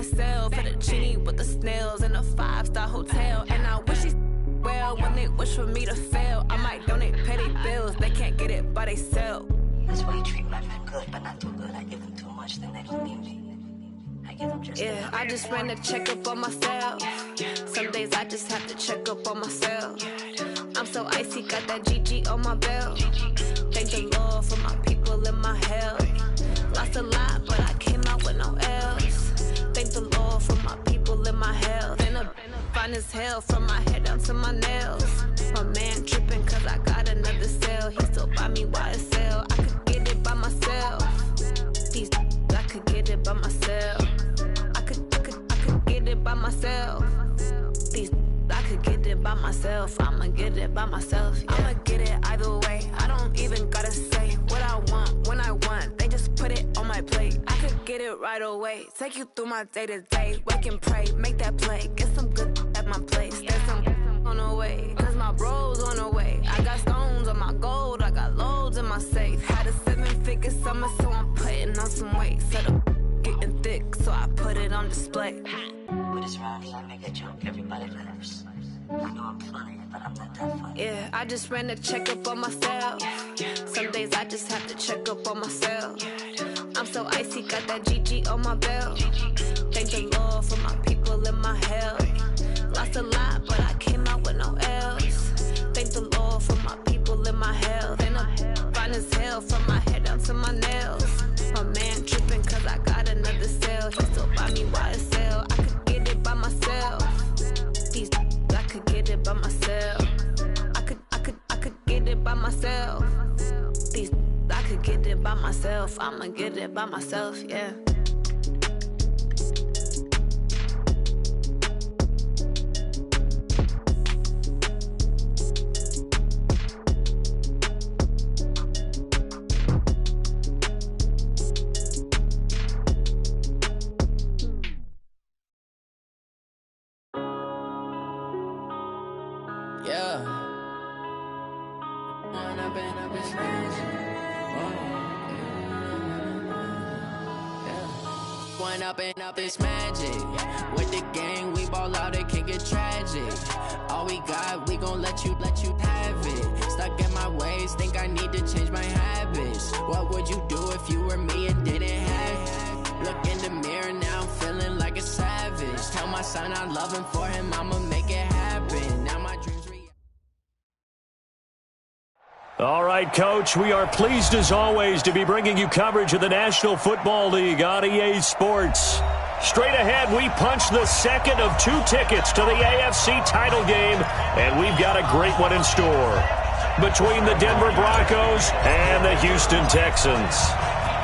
myself at a genie with the snails in a 5-star hotel. And I wish these well when they wish for me to fail. I might donate petty bills, they can't get it by themselves. That's why you treat my friend good, but not too good. I give them too much, then they don't need me. I give them just enough. I just ran a checkup on myself. Some days I just have to check up on myself. I'm so icy, got that GG on my belt. Thank the Lord for my people in my health. Lost a lot, but I came out with no else. Thank the Lord for my people in my health. And I'm fine as hell from my head down to my nails. My man tripping cause I got another cell. He still buy me YSL. I could get it by myself. These I could get it by myself. I could get it by myself. These I could get it by myself. I'ma get it by myself. Yeah. I'ma get it either way. I don't even gotta say what I want when I want. They just put it on my plate. I could get it right away. Take you through my day to day. Wake and pray, make that play. Get some good at my place. There's some on the way. Cause my bro's on the way. I got stones on my gold. I got loads in my safe. Had a 7-figure summer, so I'm putting on some weight. Set up getting thick, so I put it on display. With this round, I make a joke, everybody laughs. I know I'm funny, but I'm not that funny. Yeah, I just ran a checkup on myself. Some days I just have to check up on myself. I'm so icy, got that GG on my belt. Thank the Lord for my people in my health. Lost a lot, but I came out with no else. Thank the Lord for my people in my health. And I'm fine as hell from my head down to my nails. My man tripping cause I got another cell. He still buy me YSL. I could get it by myself. These I could get it by myself. I could get it by myself. These I could get it by myself. I'ma get it by myself, yeah. Up this magic. With the gang, we ball out, it can get tragic. All we got, we gon' let you have it. Stuck in my ways, think I need to change my habits. What would you do if you were me and didn't have it? Look in the mirror, now I'm feeling like a savage. Tell my son I love him, for him I'ma make it happen. Now my dreams All right, Coach, we are pleased as always to be bringing you coverage of the National Football League on EA Sports. Straight ahead, we punch the second of 2 tickets to the AFC title game, and we've got a great one in store between the Denver Broncos and the Houston Texans.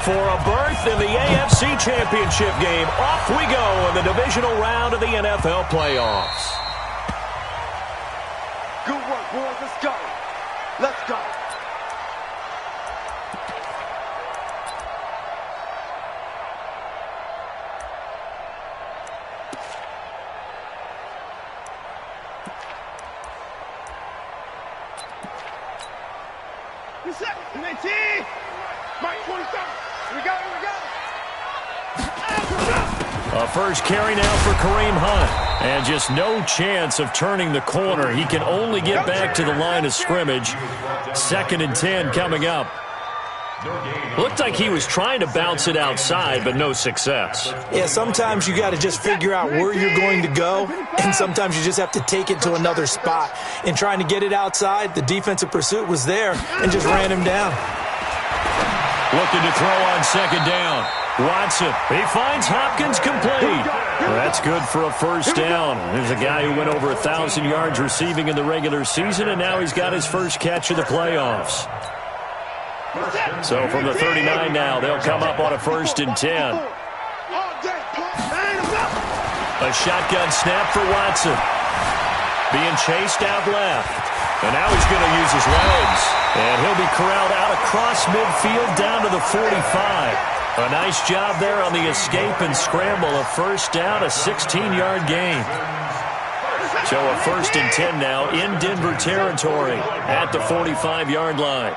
For a berth in the AFC Championship game, off we go in the divisional round of the NFL playoffs. Good work, boys. Let's go. Let's go. A first carry now for Kareem Hunt. And just no chance of turning the corner. He can only get back to the line of scrimmage. 2nd and 10 coming up. Looked like he was trying to bounce it outside, but no success. Yeah, sometimes you got to just figure out where you're going to go, and sometimes you just have to take it to another spot. In trying to get it outside, the defensive pursuit was there and just ran him down. Looking to throw on 2nd down. Watson, he finds Hopkins complete. That's good for a first down. There's a guy who went over 1,000 yards receiving in the regular season, and now he's got his first catch of the playoffs. So from the 39 now, they'll come up on a 1st and 10. A shotgun snap for Watson. Being chased out left. And now he's going to use his legs. And he'll be corralled out across midfield down to the 45. A nice job there on the escape and scramble. A first down, a 16-yard gain. So a 1st and 10 now in Denver territory at the 45-yard line.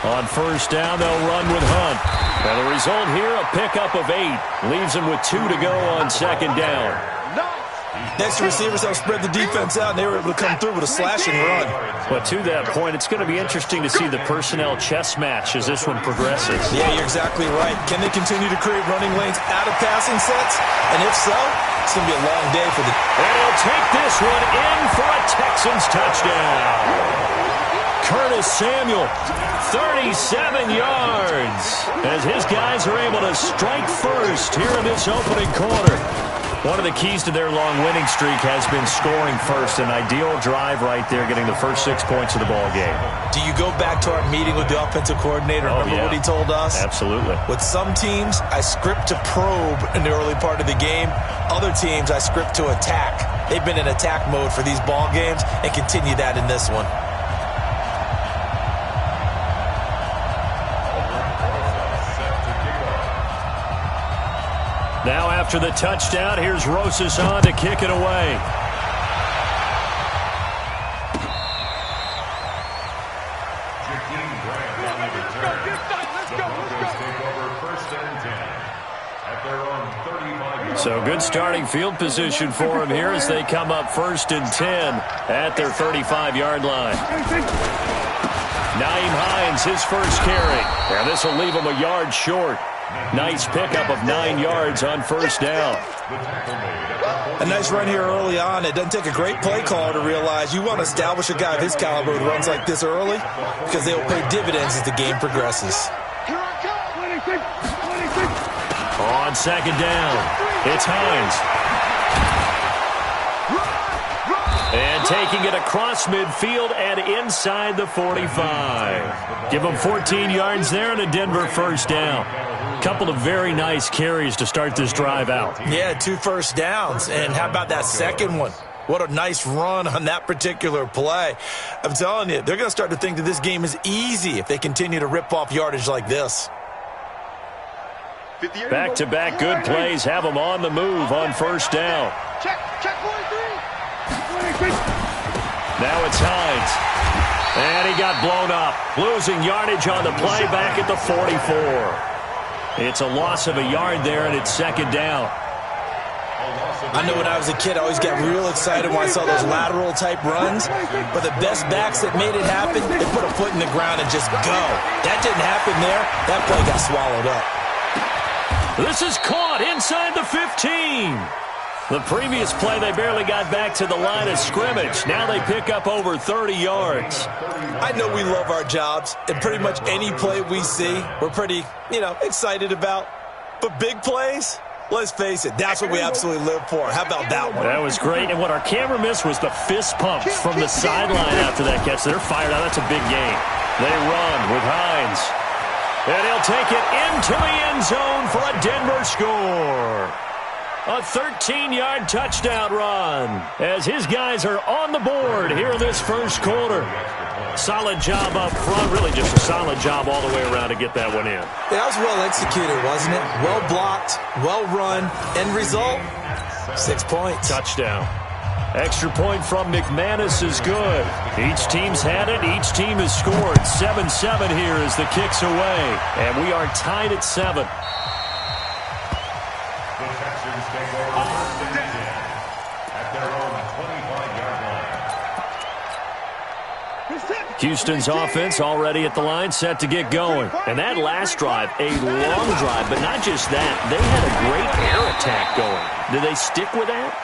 On first down, they'll run with Hunt. And the result here, a pickup of 8. Leaves them with 2 to go on second down. Next, the receivers helped spread the defense out, and they were able to come through with a slashing run. But to that point, it's going to be interesting to see the personnel chess match as this one progresses. Yeah, you're exactly right. Can they continue to create running lanes out of passing sets? And if so, it's going to be a long day for the... And he'll take this one in for a Texans touchdown. Curtis Samuel, 37 yards, as his guys are able to strike first here in this opening quarter. One of the keys to their long winning streak has been scoring first. An ideal drive right there, getting the first 6 points of the ball game. Do you go back to our meeting with the offensive coordinator? Remember what he told us? Absolutely. With some teams, I script to probe in the early part of the game. Other teams, I script to attack. They've been in attack mode for these ball games and continue that in this one. Now after the touchdown, here's Rosas on to kick it away. So good starting field position for him here as they come up 1st and 10 at their 35-yard line. Nyheim Hines, his first carry. And this will leave him a yard short. Nice pickup of 9 yards on first down. A nice run here early on. It doesn't take a great play caller to realize you want to establish a guy of his caliber with runs like this early because they will pay dividends as the game progresses. On second down, it's Hines. And taking it across midfield and inside the 45. Give them 14 yards there and a Denver first down. Couple of very nice carries to start this drive out. Yeah, 2 first downs. And how about that second one? What a nice run on that particular play. I'm telling you, they're going to start to think that this game is easy if they continue to rip off yardage like this. Back-to-back good plays have them on the move on first down. Check 43. Now it's Hines. And he got blown up. Losing yardage on the play back at the 44. It's a loss of a yard there, and it's second down. I know when I was a kid, I always got real excited when I saw those lateral-type runs. But the best backs that made it happen, they put a foot in the ground and just go. That didn't happen there. That play got swallowed up. This is caught inside the 15. The previous play, they barely got back to the line of scrimmage. Now they pick up over 30 yards. I know we love our jobs, and pretty much any play we see, we're pretty, excited about. But big plays, let's face it, that's what we absolutely live for. How about that one? That was great, and what our camera missed was the fist pumps from the sideline after that catch. They're fired out. That's a big game. They run with Hines. And he'll take it into the end zone for a Denver score. A 13-yard touchdown run as his guys are on the board here in this first quarter. Solid job up front, really just a solid job all the way around to get that one in. Yeah, that was well executed, wasn't it? Well blocked, well run. End result, 6 points. Touchdown. Extra point from McManus is good. Each team's had it. Each team has scored. 7-7 here as the kick's away. And we are tied at 7. Houston's offense already at the line, set to get going. And that last drive, a long drive, but not just that. They had a great air attack going. Do they stick with that?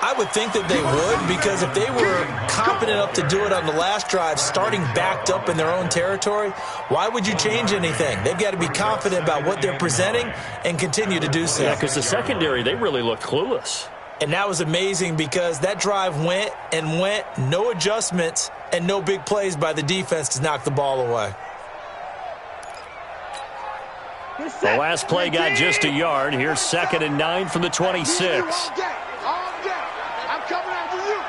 I would think that they would, because if they were confident enough to do it on the last drive, starting backed up in their own territory, why would you change anything? They've got to be confident about what they're presenting and continue to do so. Yeah, because the secondary, they really looked clueless. And that was amazing because that drive went and went, no adjustments, and no big plays by the defense to knock the ball away. The last play got just a yard. Here's 2nd and 9 from the 26. I'm coming after you.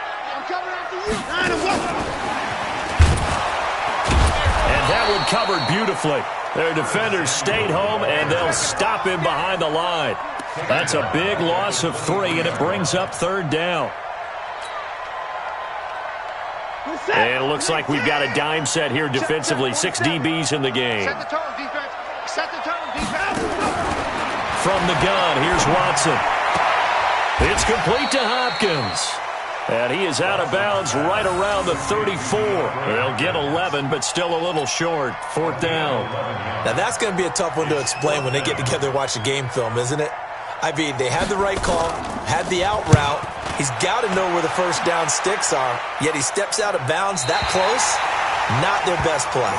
And that one covered beautifully. Their defenders stayed home, and they'll stop him behind the line. That's a big loss of 3, and it brings up 3rd down. And it looks like we've got a dime set here defensively. 6 DBs in the game. Set the tone, defense. Set the tone, defense. From the gun, here's Watson. It's complete to Hopkins. And he is out of bounds right around the 34. They'll get 11, but still a little short. 4th down. Now, that's going to be a tough one to explain when they get together and watch the game film, isn't it? I mean, they had the right call, had the out route. He's got to know where the first down sticks are, yet he steps out of bounds that close. Not their best play.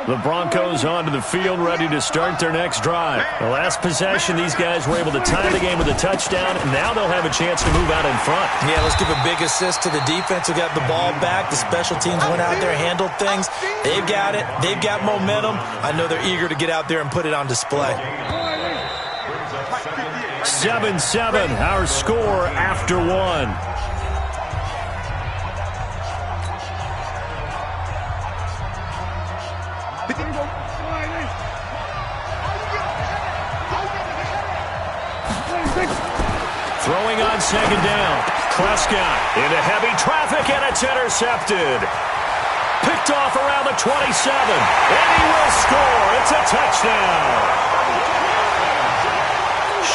The Broncos onto the field, ready to start their next drive. The last possession, these guys were able to tie the game with a touchdown, and now they'll have a chance to move out in front. Yeah, let's give a big assist to the defense who got the ball back. The special teams went out there, handled things. They've got it. They've got momentum. I know they're eager to get out there and put it on display. 7-7, our score after 1. Throwing on 2nd down. Prescott into heavy traffic, and it's intercepted. Picked off around the 27. And he will score. It's a touchdown.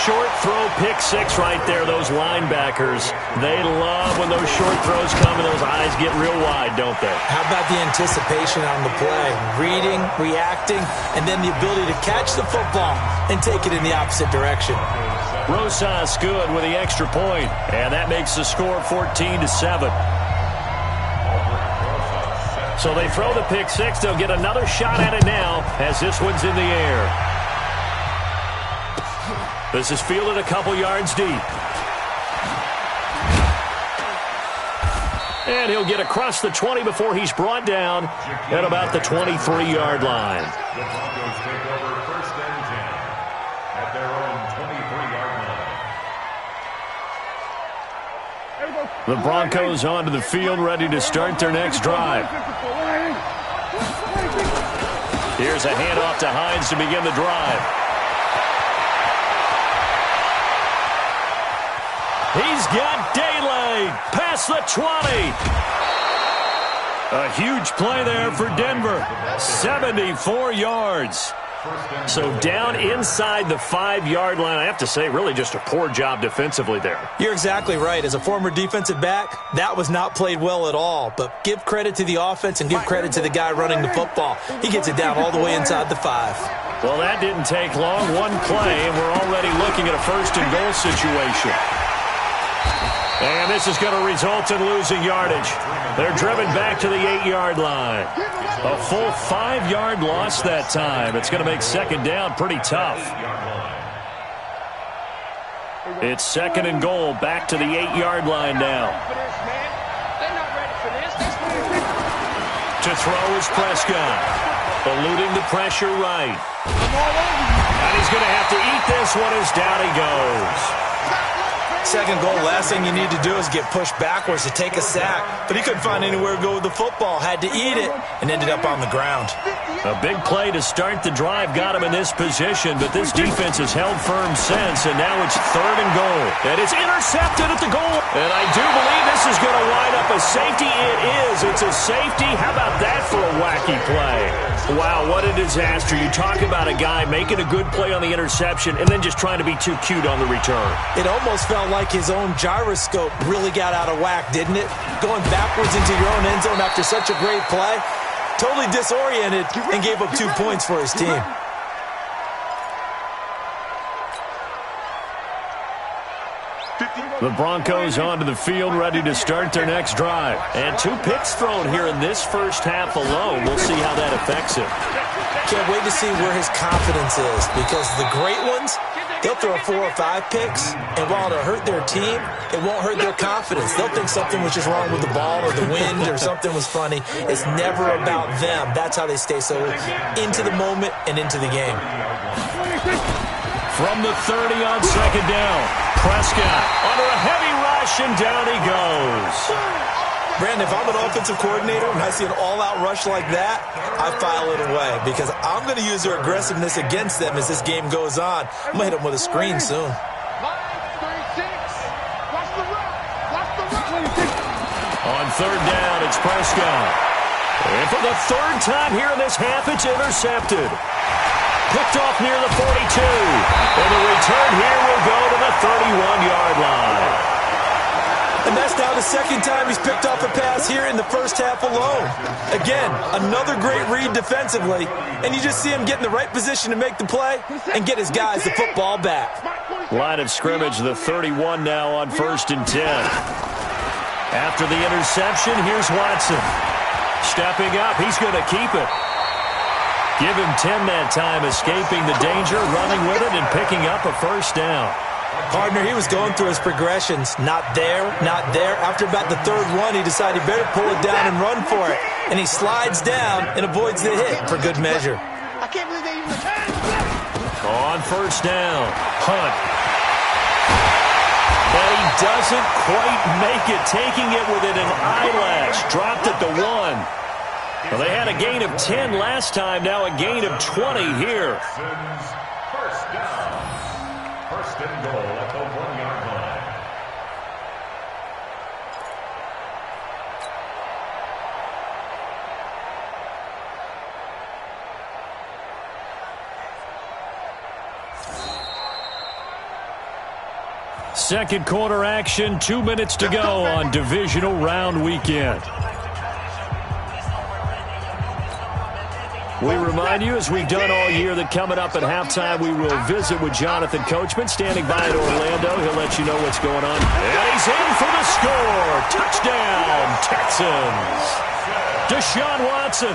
Short throw, pick 6 right there. Those linebackers, they love when those short throws come and those eyes get real wide, don't they? How about the anticipation on the play? Reading, reacting, and then the ability to catch the football and take it in the opposite direction. Rosas good with the extra point, and that makes the score 14-7. So they throw the pick 6. They'll get another shot at it now as this one's in the air. This is fielded a couple yards deep. And he'll get across the 20 before he's brought down at about the 23-yard line. The Broncos take over 1st and 10 at their own 23-yard line. The Broncos onto the field, ready to start their next drive. Here's a handoff to Hines to begin the drive. He's got daylight past the 20. A huge play there for Denver. 74 yards. So down inside the 5-yard line. I have to say, really just a poor job defensively there. You're exactly right. As a former defensive back, that was not played well at all. But give credit to the offense and give credit to the guy running the football. He gets it down all the way inside the 5. Well, that didn't take long. One play, and we're already looking at a 1st and goal situation. And this is going to result in losing yardage. They're driven back to the 8-yard line. A full 5-yard loss that time. It's going to make 2nd down pretty tough. It's 2nd and goal, back to the 8-yard line now. To throw is Prescott. Eluding the pressure right. And he's going to have to eat this one as down he goes. 2nd goal, last thing you need to do is get pushed backwards to take a sack. But he couldn't find anywhere to go with the football. Had to eat it and ended up on the ground. A big play to start the drive got him in this position, but this defense has held firm since, and now it's 3rd and goal. And it's intercepted at the goal. And I do believe this is going to wind up a safety. It is. It's a safety. How about that for a wacky play? Wow, what a disaster. You talk about a guy making a good play on the interception and then just trying to be too cute on the return. It almost felt like his own gyroscope really got out of whack, didn't it? Going backwards into your own end zone after such a great play. Totally disoriented and gave up 2 points for his team. The Broncos onto the field, ready to start their next drive. And 2 picks thrown here in this first half alone. We'll see how that affects him. Can't wait to see where his confidence is, because the great ones, they'll throw 4 or 5 picks, and while it'll hurt their team, it won't hurt their confidence. They'll think something was just wrong with the ball or the wind or something was funny. It's never about them. That's how they stay so into the moment and into the game. From the 30 on 2nd down, Prescott under a heavy rush, and down he goes. Brandon, if I'm an offensive coordinator and I see an all-out rush like that, I file it away because I'm going to use their aggressiveness against them as this game goes on. I'm going to hit them with a screen soon. On third down, it's Prescott. And for the third time here in this half, it's intercepted. Picked off near the 42. And the return here will go to the 31-yard line. And that's now the second time he's picked off a pass here in the first half alone. Again, another great read defensively, and you just see him get in the right position to make the play and get his guys the football back. Line of scrimmage, the 31 now on 1st and 10. After the interception, here's Watson. Stepping up, he's going to keep it. Give him 10 that time, escaping the danger, running with it, and picking up a first down. Partner, he was going through his progressions. Not there, not there. After about the third one, he decided he better pull it down and run for it. And he slides down and avoids the hit for good measure. I can't believe they even On first down, Hunt. But he doesn't quite make it, taking it within an eyelash. Dropped it to 1. Well, they had a gain of 10 last time, now a gain of 20 here. First down. First and goal at the 1-yard line. Second quarter action, 2 minutes to go on divisional round weekend. We remind you, as we've done all year, that coming up at halftime, we will visit with Jonathan Coachman, standing by at Orlando. He'll let you know what's going on. And he's in for the score. Touchdown, Texans. Deshaun Watson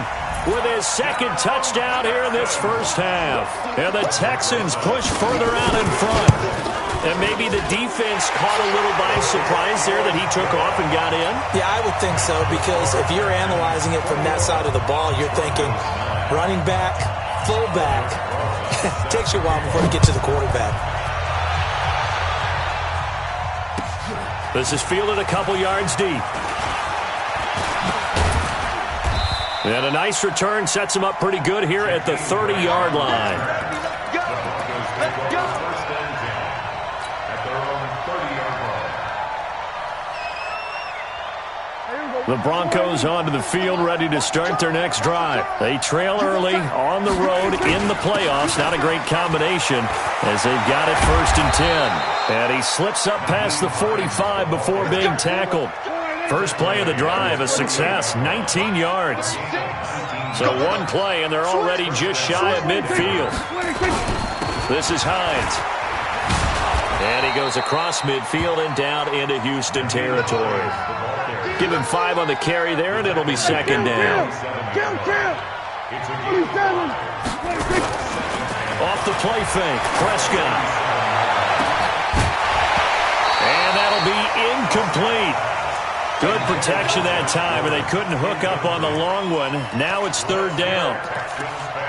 with his second touchdown here in this first half. And the Texans push further out in front. And maybe the defense caught a little by surprise there that he took off and got in? Yeah, I would think so, because if you're analyzing it from that side of the ball, you're thinking running back, fullback. It takes you a while before you get to the quarterback. This is fielded a couple yards deep. And a nice return sets him up pretty good here at the 30-yard line. The Broncos onto the field, ready to start their next drive. They trail early on the road in the playoffs. Not a great combination as they've got it 1st and 10. And he slips up past the 45 before being tackled. First play of the drive, a success, 19 yards. So one play, and they're already just shy of midfield. This is Hines. And he goes across midfield and down into Houston territory. Give him 5 on the carry there, and it'll be second down. Off the play fake, Prescott. And that'll be incomplete. Good protection that time, and they couldn't hook up on the long one. Now it's third down.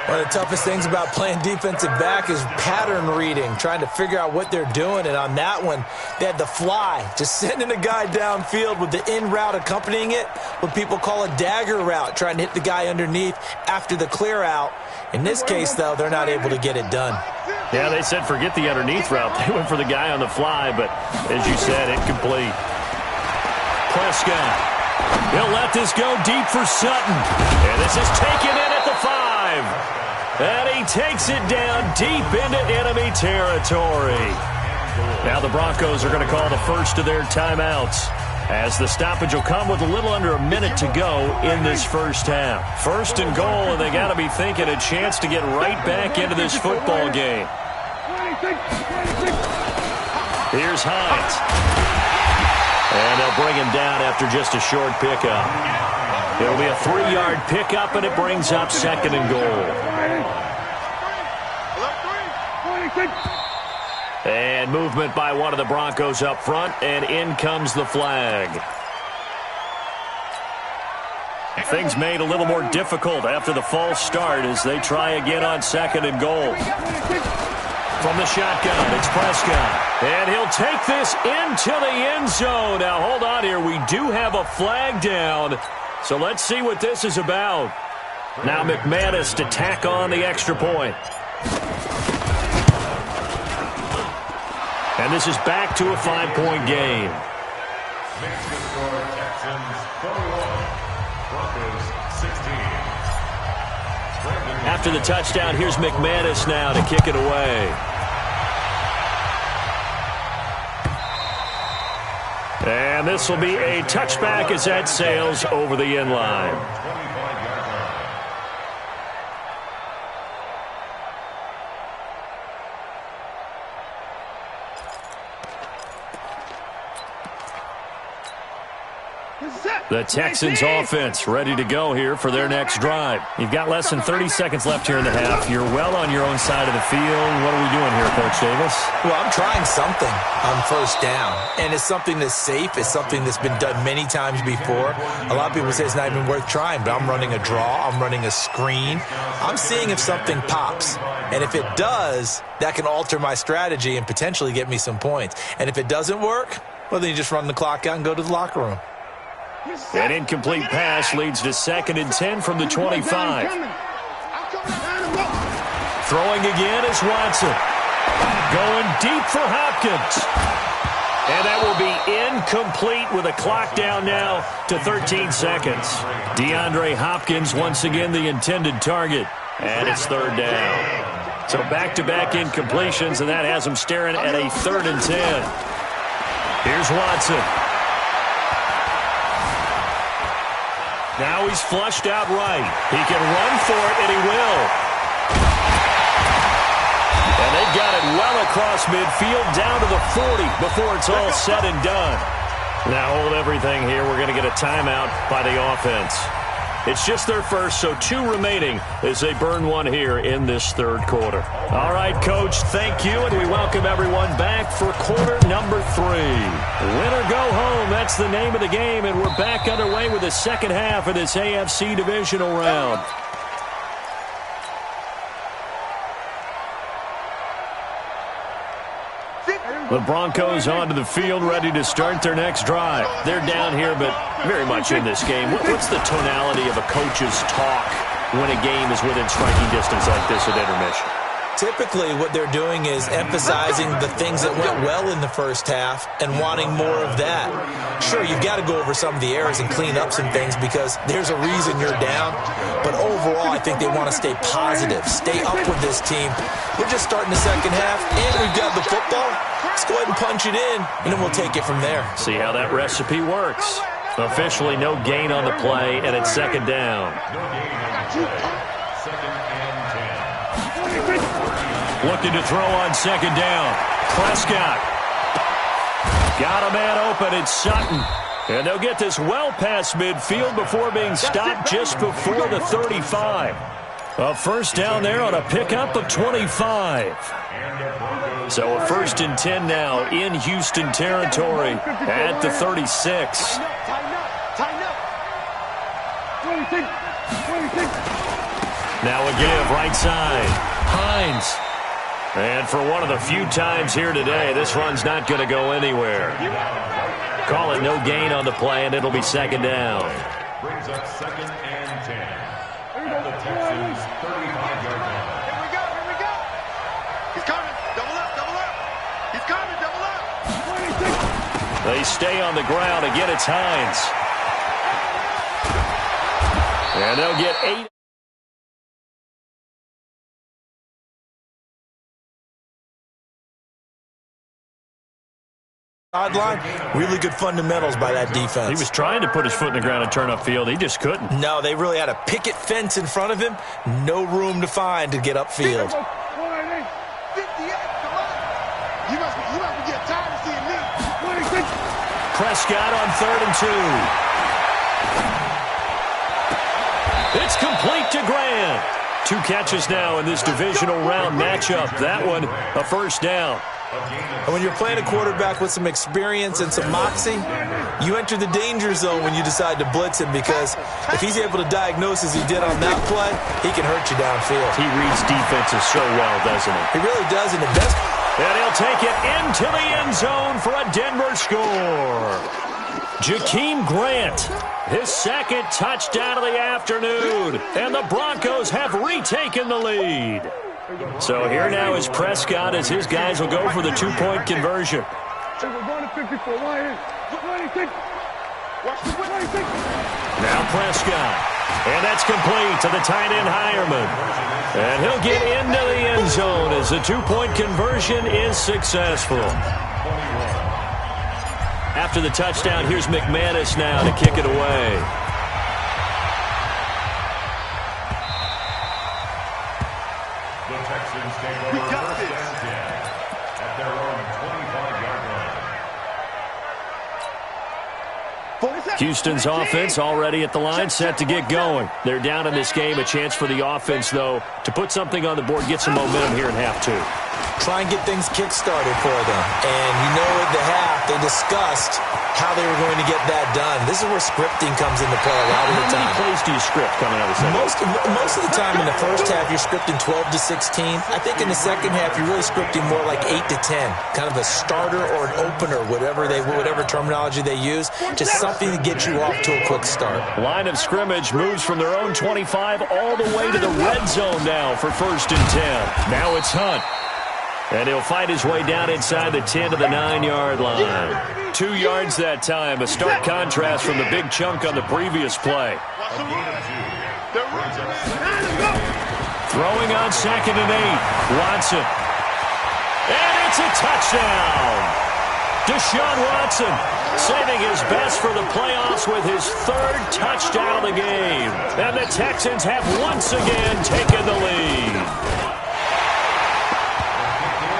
One of the toughest things about playing defensive back is pattern reading, trying to figure out what they're doing. And on that one, they had the fly, just sending a guy downfield with the in route accompanying it, what people call a dagger route, trying to hit the guy underneath after the clear out. In this case, though, they're not able to get it done. Yeah, they said forget the underneath route. They went for the guy on the fly, but as you said, incomplete. Prescott. He'll let this go deep for Sutton. And this is taken in at the 5. And he takes it down deep into enemy territory. Now the Broncos are going to call the first of their timeouts, as the stoppage will come with a little under a minute to go in this first half. First and goal, and they got to be thinking a chance to get right back into this football game. Here's Hines. And they'll bring him down after just a short pickup. It'll be a 3-yard pickup, and it brings up second and goal. And movement by one of the Broncos up front, and in comes the flag. Things made a little more difficult after the false start as they try again on second and goal. From the shotgun, it's Prescott. And he'll take this into the end zone. Now, hold on here. We do have a flag down. So let's see what this is about. Now McManus to tack on the extra point. And this is back to a 5-point game. Texans 41, Broncos 16. After the touchdown, here's McManus now to kick it away. And this will be a touchback as that sails over the end line. The Texans offense ready to go here for their next drive. You've got less than 30 seconds left here in the half. You're well on your own side of the field. What are we doing here, Coach Davis? Well, I'm trying something on first down, and it's something that's safe. It's something that's been done many times before. A lot of people say it's not even worth trying, but I'm running a draw. I'm running a screen. I'm seeing if something pops, and if it does, that can alter my strategy and potentially get me some points. And if it doesn't work, well, then you just run the clock out and go to the locker room. An incomplete pass leads to 2nd and 10 from the 25. Throwing again is Watson. Going deep for Hopkins. And that will be incomplete with a clock down now to 13 seconds. DeAndre Hopkins once again the intended target. And it's 3rd down. So back-to-back incompletions, and that has him staring at a 3rd and 10. Here's Watson. Now he's flushed out right. He can run for it, and he will. And they've got it well across midfield, down to the 40 before it's all said and done. Now hold everything here. We're going to get a timeout by the offense. It's just their first, so 2 remaining as they burn one here in this 3rd quarter. All right, Coach, thank you, and we welcome everyone back for quarter number 3. Win or go home, that's the name of the game, and we're back underway with the second half of this AFC divisional round. The Broncos onto the field, ready to start their next drive. They're down here, but very much in this game. What's the tonality of a coach's talk when a game is within striking distance like this at intermission? Typically, what they're doing is emphasizing the things that went well in the first half and wanting more of that. Sure, you've got to go over some of the errors and clean up some things because there's a reason you're down. But overall, I think they want to stay positive, stay up with this team. We're just starting the second half, and we've got the football. Let's go ahead and punch it in, and then we'll take it from there. See how that recipe works. Officially no gain on the play, and it's 2nd down. Looking to throw on 2nd down. Prescott. Got a man open. It's Sutton. And they'll get this well past midfield before being stopped just before the 35. A first down there on a pickup of 25. So a 1st and 10 now in Houston territory at the 36. Now a give right side. Hines. And for one of the few times here today, this run's not going to go anywhere. Call it no gain on the play, and it'll be 2nd down. Brings up 2nd and 10. At the Texans' 35-yard line. Here we go. He's coming. Double up. He's coming, double up. They stay on the ground. Again, it's Hines. And they'll get 8. Sideline, really good fundamentals by that defense. He was trying to put his foot in the ground and turn upfield. He just couldn't. No, they really had a picket fence in front of him. No room to find to get upfield. 58, come on. You must be getting tired of seeing me. Prescott on 3rd and 2. It's complete to Grant. 2 catches now in this divisional round matchup. That one, a first down. And when you're playing a quarterback with some experience and some moxie, you enter the danger zone when you decide to blitz him, because if he's able to diagnose as he did on that play, he can hurt you downfield. He reads defenses so well, doesn't he? He really does, and the best. And he'll take it into the end zone for a Denver score. Jakeem Grant, his second touchdown of the afternoon, and the Broncos have retaken the lead. So here now is Prescott as his guys will go for the two-point conversion. Now Prescott, and that's complete to the tight end Hireman. And he'll get into the end zone as the two-point conversion is successful. After the touchdown, here's McManus now to kick it away. The Texans take over first and 10 at their own 25-yard line. Houston's offense already at the line, set to get going. They're down in this game. A chance for the offense, though, to put something on the board, get some momentum here in half two. Try and get things kick-started for them. And you know at the half, they discussed how they were going to get that done. This is where scripting comes into play a lot of the time. How many plays do you script coming out of the second? Most of the time in the first half, you're scripting 12 to 16. I think in the second half, you're really scripting more like 8 to 10. Kind of a starter or an opener, whatever terminology they use. Just something to get you off to a quick start. Line of scrimmage moves from their own 25 all the way to the red zone now for 1st and 10. Now it's Hunt. And he'll fight his way down inside the 10 to the 9-yard line. 2 yards that time, a stark contrast from the big chunk on the previous play. Throwing on 2nd and 8, Watson. And it's a touchdown! Deshaun Watson saving his best for the playoffs with his 3rd touchdown of the game. And the Texans have once again taken the lead.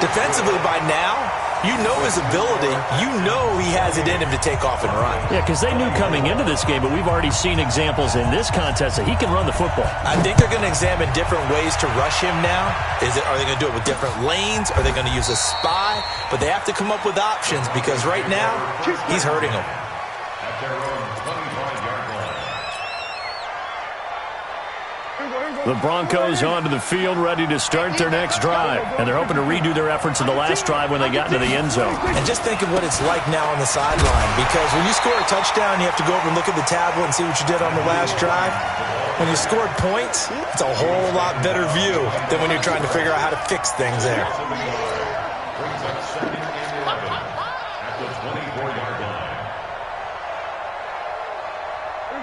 Defensively by now, you know his ability. You know he has it in him to take off and run. Yeah, because they knew coming into this game, but we've already seen examples in this contest that he can run the football. I think they're going to examine different ways to rush him now. Are they going to do it with different lanes? Are they going to use a spy? But they have to come up with options, because right now, he's hurting them. At their own 25-yard line. The Broncos onto the field, ready to start their next drive. And they're hoping to redo their efforts in the last drive when they got into the end zone. And just think of what it's like now on the sideline, because when you score a touchdown, you have to go over and look at the tablet and see what you did on the last drive. When you scored points, it's a whole lot better view than when you're trying to figure out how to fix things there. Brings up 2nd and 11 at the 24-yard line.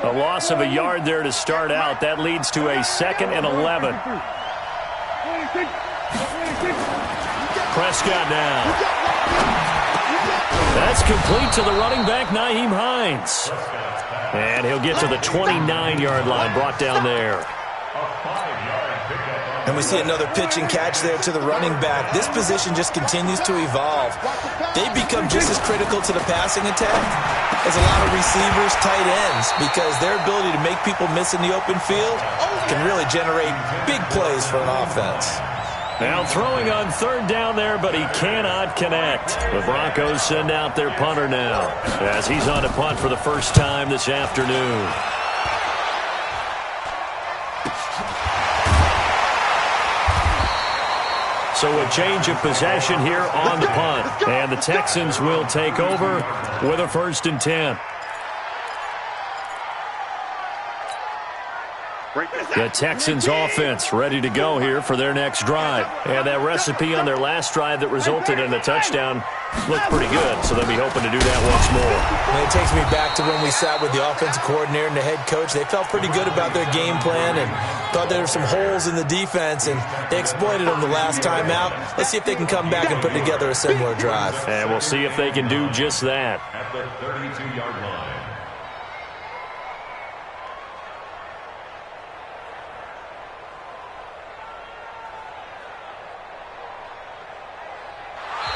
A loss of a yard there to start out. That leads to a 2nd and 11. Prescott now. That's complete to the running back, Nyheim Hines. And he'll get to the 29-yard line, brought down there. And we see another pitch and catch there to the running back. This position just continues to evolve. They become just as critical to the passing attack as a lot of receivers, tight ends, because their ability to make people miss in the open field can really generate big plays for an offense. Now throwing on 3rd down there, but he cannot connect. The Broncos send out their punter now as he's on to punt for the first time this afternoon. So a change of possession here on the punt. And the Texans will take over with a 1st and 10. The Texans offense ready to go here for their next drive. And that recipe on their last drive that resulted in a touchdown looked pretty good, so they'll be hoping to do that once more. And it takes me back to when we sat with the offensive coordinator and the head coach. They felt pretty good about their game plan and thought there were some holes in the defense, and they exploited them the last time out. Let's see if they can come back and put together a similar drive. And we'll see if they can do just that. At the 32-yard line.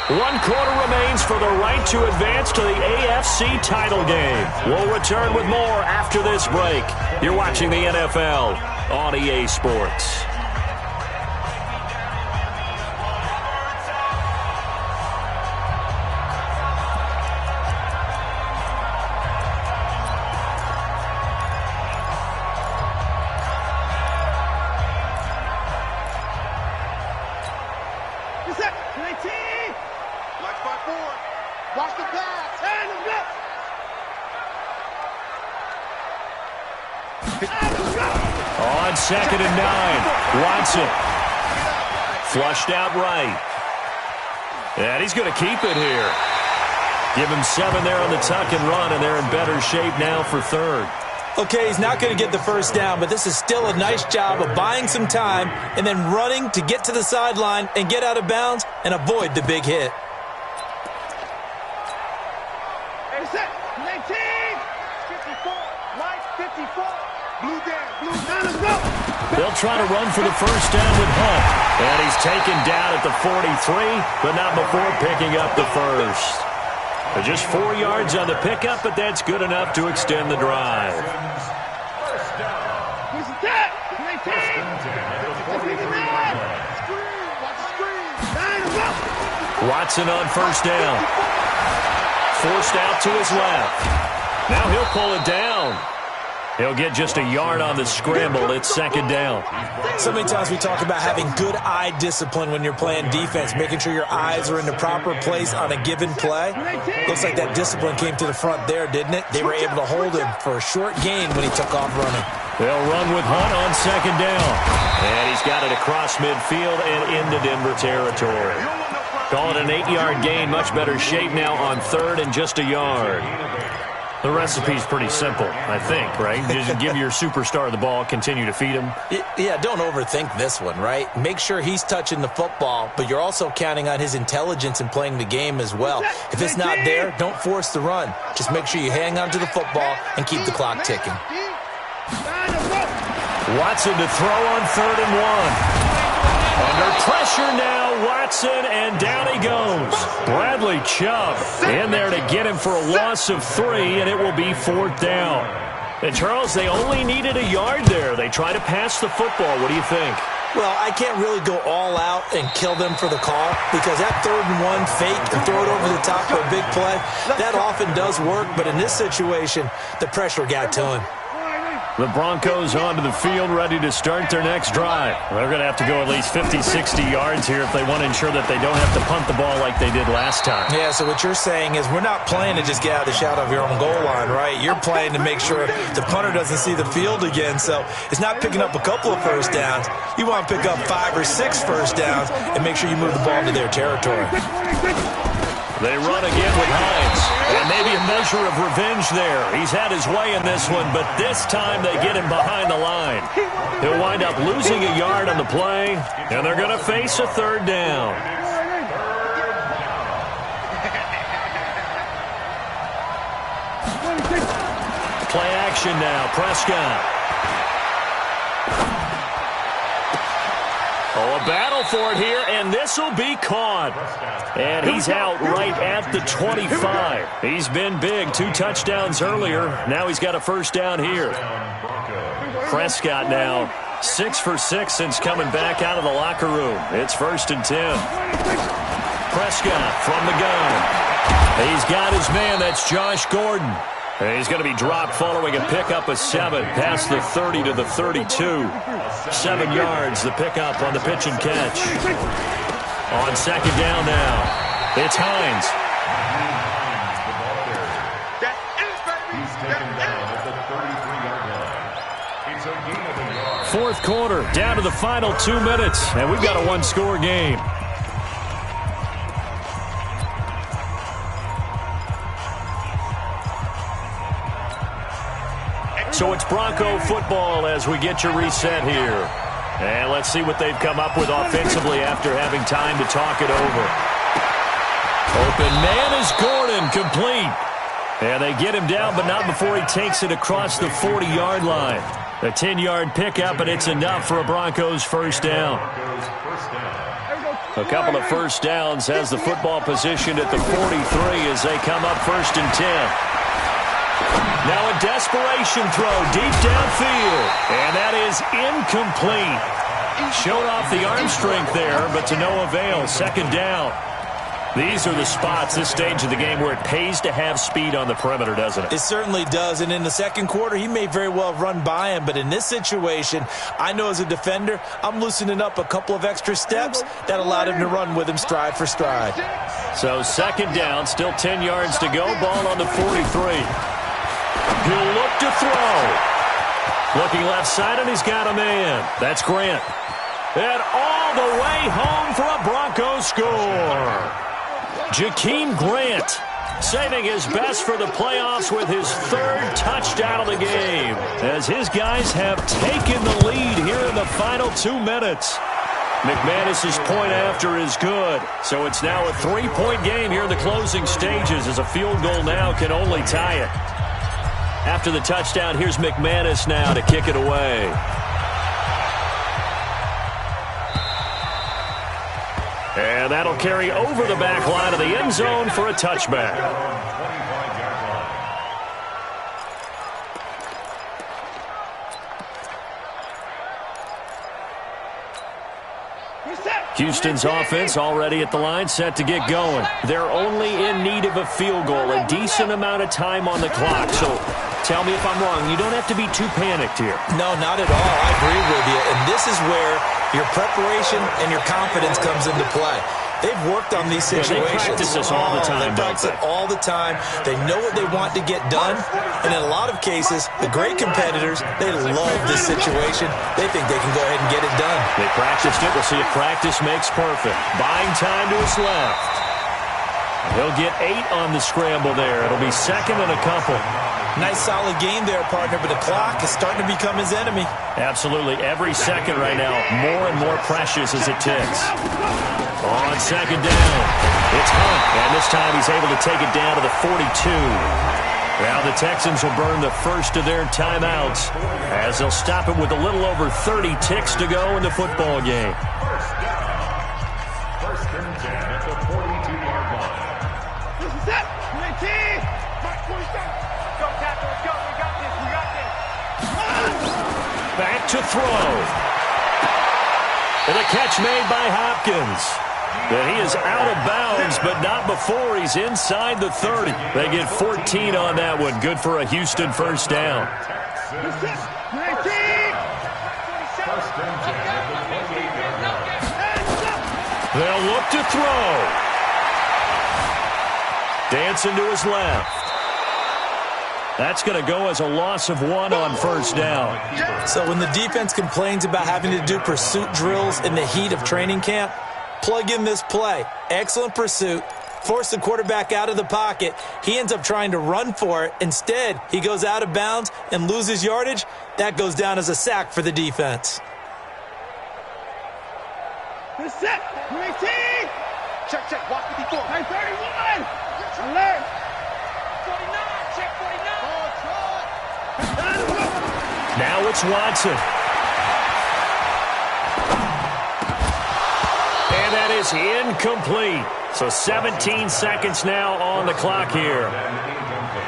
One quarter remains for the right to advance to the AFC title game. We'll return with more after this break. You're watching the NFL on EA Sports. On 2nd and 9, Watson. Flushed out right. And he's going to keep it here. Give him 7 there on the tuck and run, and they're in better shape now for 3rd. Okay, he's not going to get the first down, but this is still a nice job of buying some time and then running to get to the sideline and get out of bounds and avoid the big hit. Set, 19, 54, right, 54, blue down, let's go. They'll try to run for the first down with Hunt. And he's taken down at the 43, but not before picking up the first. Just 4 yards on the pickup, but that's good enough to extend the drive. Watson on first down. Forced out to his left. Now he'll pull it down. He'll get just a yard on the scramble. It's 2nd down. So many times we talk about having good eye discipline when you're playing defense, making sure your eyes are in the proper place on a given play. Looks like that discipline came to the front there, didn't it? They were able to hold him for a short gain when he took off running. They'll run with Hunt on 2nd down. And he's got it across midfield and into Denver territory. Call it an 8-yard gain. Much better shape now on 3rd and just a yard. The recipe's pretty simple, I think, right? Just give your superstar the ball, continue to feed him. Yeah, don't overthink this one, right? Make sure he's touching the football, but you're also counting on his intelligence in playing the game as well. If it's not there, don't force the run. Just make sure you hang on to the football and keep the clock ticking. Watson to throw on 3rd and 1. Under pressure now, Watson, and down he goes. Bradley Chubb in there to get him for a loss of 3, and it will be 4th down. And, Charles, they only needed a yard there. They try to pass the football. What do you think? Well, I can't really go all out and kill them for the call because that 3rd and 1 fake and throw it over the top for a big play, that often does work. But in this situation, the pressure got to him. The Broncos onto the field, ready to start their next drive. They're going to have to go at least 50, 60 yards here if they want to ensure that they don't have to punt the ball like they did last time. Yeah, so what you're saying is we're not playing to just get out of the shadow of your own goal line, right? You're playing to make sure the punter doesn't see the field again. So it's not picking up a couple of first downs. You want to pick up 5 or 6 first downs and make sure you move the ball into their territory. They run again with Hines, and maybe a measure of revenge there. He's had his way in this one, but this time they get him behind the line. He'll wind up losing a yard on the play, and they're going to face a 3rd down. Play action now, Prescott. Oh, a battle for it here, and this will be caught. And he's out right at the 25. He's been big. 2 touchdowns earlier. Now he's got a first down here. Prescott now 6 for 6 since coming back out of the locker room. It's 1st and 10. Prescott from the gun. He's got his man. That's Josh Gordon. And he's going to be dropped following a pickup of 7 past the 30 to the 32. 7 yards, the pickup on the pitch and catch. On 2nd down now, it's Hines. He's taken down at the 33-yard line. It's a gain of a yard. 4th quarter, down to the final 2 minutes, and we've got a 1-score game. So it's Bronco football as we get you reset here. And let's see what they've come up with offensively after having time to talk it over. Open man is Gordon, complete. And they get him down, but not before he takes it across the 40-yard line. A 10-yard pickup, and it's enough for a Broncos first down. A couple of first downs has the football positioned at the 43 as they come up 1st and 10. Now a desperation throw deep downfield, and that is incomplete. Showed off the arm strength there, but to no avail. 2nd down. These are the spots, this stage of the game, where it pays to have speed on the perimeter, doesn't it? It certainly does, and in the 2nd quarter, he may very well run by him, but in this situation, I know as a defender, I'm loosening up a couple of extra steps that allowed him to run with him stride for stride. So 2nd down, still 10 yards to go, ball on the 43. He'll look to throw. Looking left side, and he's got a man. That's Grant. And all the way home for a Broncos score. Jakeem Grant saving his best for the playoffs with his third touchdown of the game, as his guys have taken the lead here in the final 2 minutes. McManus's point after is good, so it's now a 3-point game here in the closing stages, as a field goal now can only tie it. After the touchdown, here's McManus now to kick it away. And that'll carry over the back line of the end zone for a touchback. Houston's offense already at the line, set to get going. They're only in need of a field goal, a decent amount of time on the clock. So tell me if I'm wrong. You don't have to be too panicked here. No, not at all. I agree with you. And this is where your preparation and your confidence comes into play. They've worked on these situations. They practice this all the time. They practice it all the time. They know what they want to get done. And in a lot of cases, the great competitors, they love this situation. They think they can go ahead and get it done. They practiced it. We'll see if practice makes perfect. Buying time to his left. He'll get 8 on the scramble there. It'll be second and a couple. Nice solid game there, partner, but the clock is starting to become his enemy. Absolutely. Every second right now, more and more precious as it ticks. On second down, it's Hunt, and this time he's able to take it down to the 42. Now the Texans will burn the first of their timeouts, as they'll stop it with a little over 30 ticks to go in the football game. First and 10 at the 42-yard line. This is it. 19. Mark 27. Go, Tackle. Let's go. We got this. We got this. Back to throw. And a catch made by Hopkins. And he is out of bounds, but not before he's inside the 30. They get 14 on that one. Good for a Houston first down. This is 19. First and 10 at the 28-yard line. They'll look to throw. Dancing to his left. That's going to go as a loss of 1 on first down. So when the defense complains about having to do pursuit drills in the heat of training camp, plug in this play. Excellent pursuit. Force the quarterback out of the pocket. He ends up trying to run for it. Instead, he goes out of bounds and loses yardage. That goes down as a sack for the defense. This is it. 19. Check. Walk with the 4. 31. Alert. 49. Check 49. Now it's Watson. And that is incomplete. So 17 seconds now on the clock here.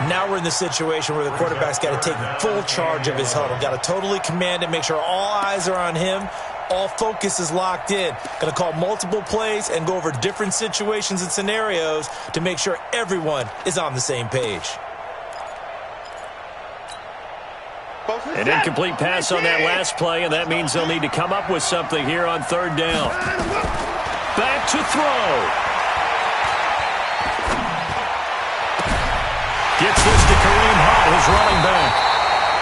Now we're in the situation where the quarterback's got to take full charge of his huddle. Got to totally command it, make sure all eyes are on him. All focus is locked in. Going to call multiple plays and go over different situations and scenarios to make sure everyone is on the same page. An incomplete pass on that last play, and that means they'll need to come up with something here on third down. Back to throw. Gets this to Kareem Hunt, his running back.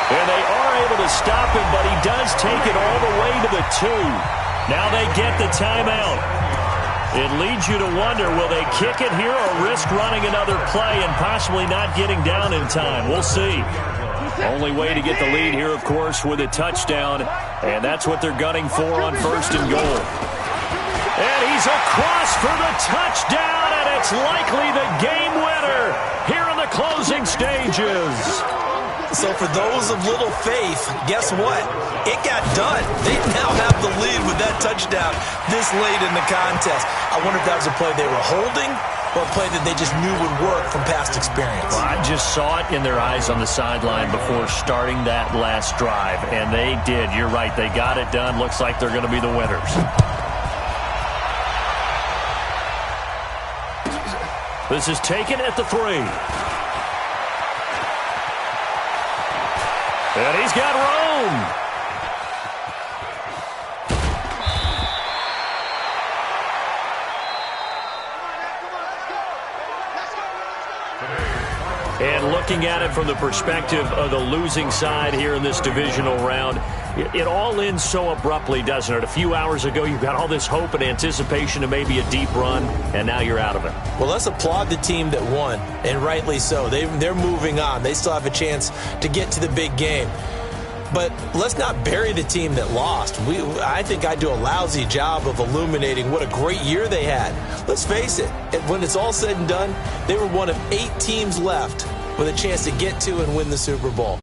And they are able to stop him, but he does take it all the way to the 2. Now they get the timeout. It leads you to wonder, will they kick it here or risk running another play and possibly not getting down in time? We'll see. Only way to get the lead here, of course, with a touchdown, and that's what they're gunning for on first and goal. And he's across for the touchdown, and it's likely the game winner here in the closing stages. So for those of little faith, guess what? It got done. They now have the lead with that touchdown this late in the contest. I wonder if that was a play they were holding or a play that they just knew would work from past experience. Well, I just saw it in their eyes on the sideline before starting that last drive, and they did. You're right. They got it done. Looks like they're going to be the winners. This is taken at the 3. And he's got Rome. And looking at it from the perspective of the losing side here in this divisional round, it all ends so abruptly, doesn't it? A few hours ago, you got all this hope and anticipation of maybe a deep run, and now you're out of it. Well, let's applaud the team that won, and rightly so. They're moving on. They still have a chance to get to the big game. But let's not bury the team that lost. I think I do a lousy job of illuminating what a great year they had. Let's face it, when it's all said and done, they were one of 8 teams left with a chance to get to and win the Super Bowl.